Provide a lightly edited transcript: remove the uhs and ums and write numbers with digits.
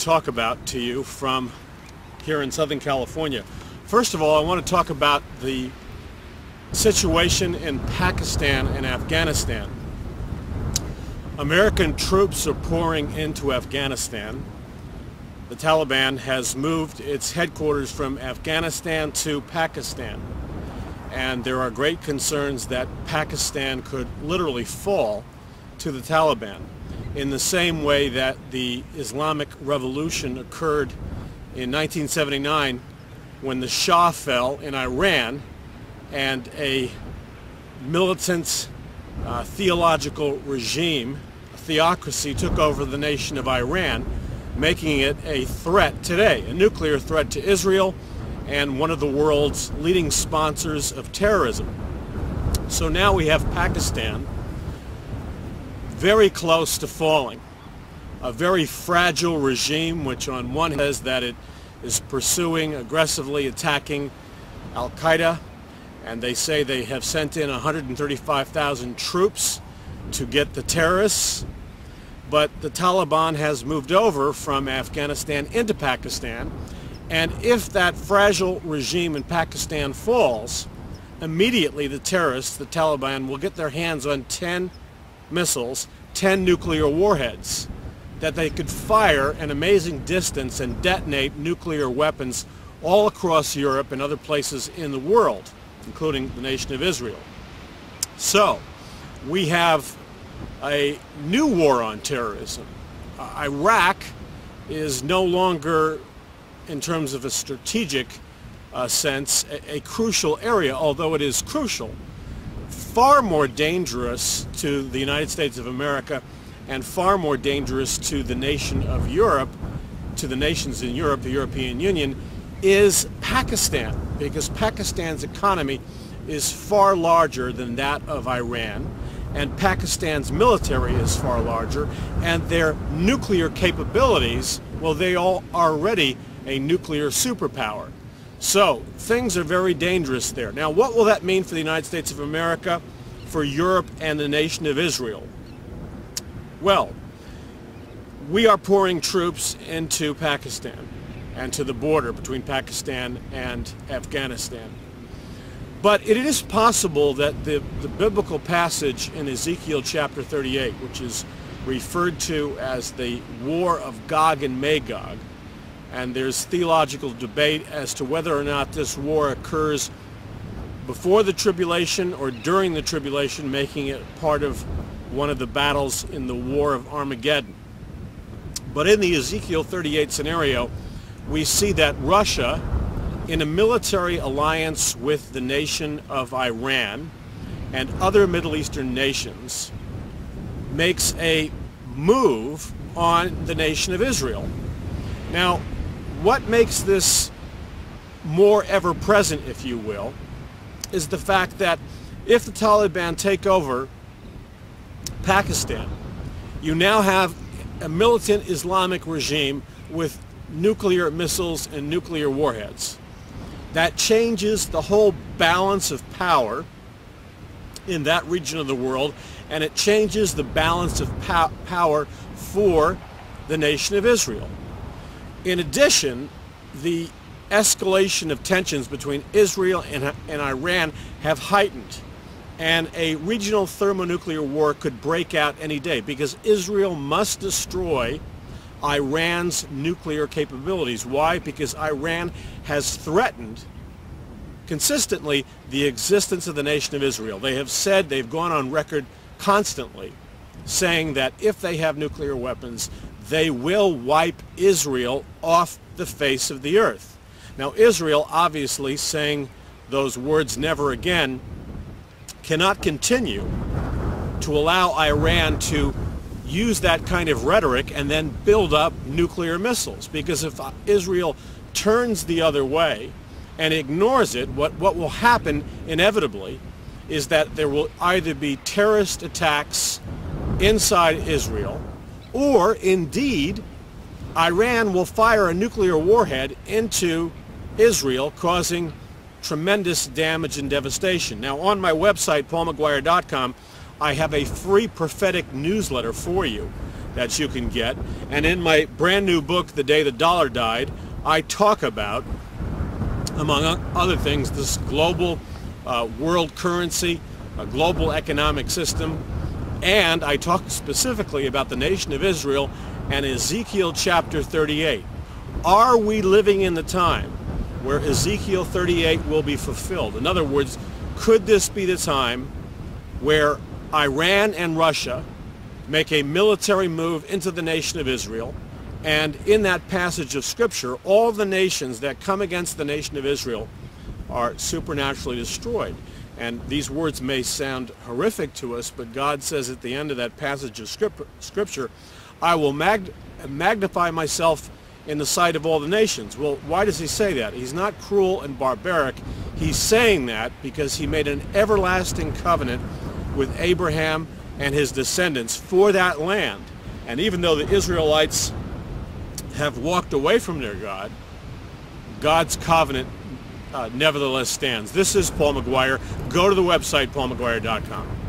talk about to you from here in Southern California. First of all, I want to talk about the situation in Pakistan and Afghanistan. American troops are pouring into Afghanistan. The Taliban has moved its headquarters from Afghanistan to Pakistan. And there are great concerns that Pakistan could literally fall to the Taliban in the same way that the Islamic Revolution occurred in 1979 when the Shah fell in Iran and a militant theological regime, a theocracy, took over the nation of Iran, making it a threat today, a nuclear threat to Israel and one of the world's leading sponsors of terrorism. So now we have Pakistan very close to falling. A very fragile regime, which on one hand says that it is pursuing, aggressively attacking Al-Qaeda, and they say they have sent in 135,000 troops to get the terrorists. But the Taliban has moved over from Afghanistan into Pakistan, and if that fragile regime in Pakistan falls, immediately the terrorists, the Taliban, will get their hands on 10 missiles, 10 nuclear warheads that they could fire an amazing distance and detonate nuclear weapons all across Europe and other places in the world, including the nation of Israel. So we have a new war on terrorism. Iraq is no longer, in terms of a strategic sense, a crucial area, although it is crucial. Far more dangerous to the United States of America and far more dangerous to the nation of Europe, to the nations in Europe, the European Union, is Pakistan, because Pakistan's economy is far larger than that of Iran, and Pakistan's military is far larger, and their nuclear capabilities, well, they are already a nuclear superpower. So things are very dangerous there. Now, what will that mean for the United States of America, for Europe, and the nation of Israel? Well, we are pouring troops into Pakistan and to the border between Pakistan and Afghanistan. But it is possible that the biblical passage in Ezekiel chapter 38, which is referred to as the War of Gog and Magog, and there's theological debate as to whether or not this war occurs before the tribulation or during the tribulation, making it part of one of the battles in the War of Armageddon. But in the Ezekiel 38 scenario, we see that Russia, in a military alliance with the nation of Iran and other Middle Eastern nations, makes a move on the nation of Israel. Now, what makes this more ever-present, if you will, is the fact that if the Taliban take over Pakistan, you now have a militant Islamic regime with nuclear missiles and nuclear warheads. That changes the whole balance of power in that region of the world, and it changes the balance of power for the nation of Israel. In addition, the escalation of tensions between Israel and Iran have heightened, and a regional thermonuclear war could break out any day because Israel must destroy Iran's nuclear capabilities. Why? Because Iran has threatened consistently the existence of the nation of Israel. They have said, they've gone on record constantly saying that if they have nuclear weapons, they will wipe Israel off the face of the earth. Now, Israel, obviously, saying those words, never again, cannot continue to allow Iran to use that kind of rhetoric and then build up nuclear missiles. Because if Israel turns the other way and ignores it, what will happen inevitably is that there will either be terrorist attacks inside Israel, or indeed Iran will fire a nuclear warhead into Israel, causing tremendous damage and devastation. Now, on my website, paulmcguire.com, I have a free prophetic newsletter for you that you can get. And in my brand new book, The Day the Dollar Died, I talk about, among other things, this global world currency, a global economic system, and I talk specifically about the nation of Israel and Ezekiel chapter 38. Are we living in the time where Ezekiel 38 will be fulfilled? In other words, could this be the time where Iran and Russia make a military move into the nation of Israel, and in that passage of Scripture, all the nations that come against the nation of Israel are supernaturally destroyed? And these words may sound horrific to us, but God says at the end of that passage of Scripture, I will magnify myself in the sight of all the nations. Well, why does he say that? He's not cruel and barbaric. He's saying that because he made an everlasting covenant with Abraham and his descendants for that land. And even though the Israelites have walked away from their God, God's covenant nevertheless stands. This is Paul McGuire. Go to the website, paulmcguire.com.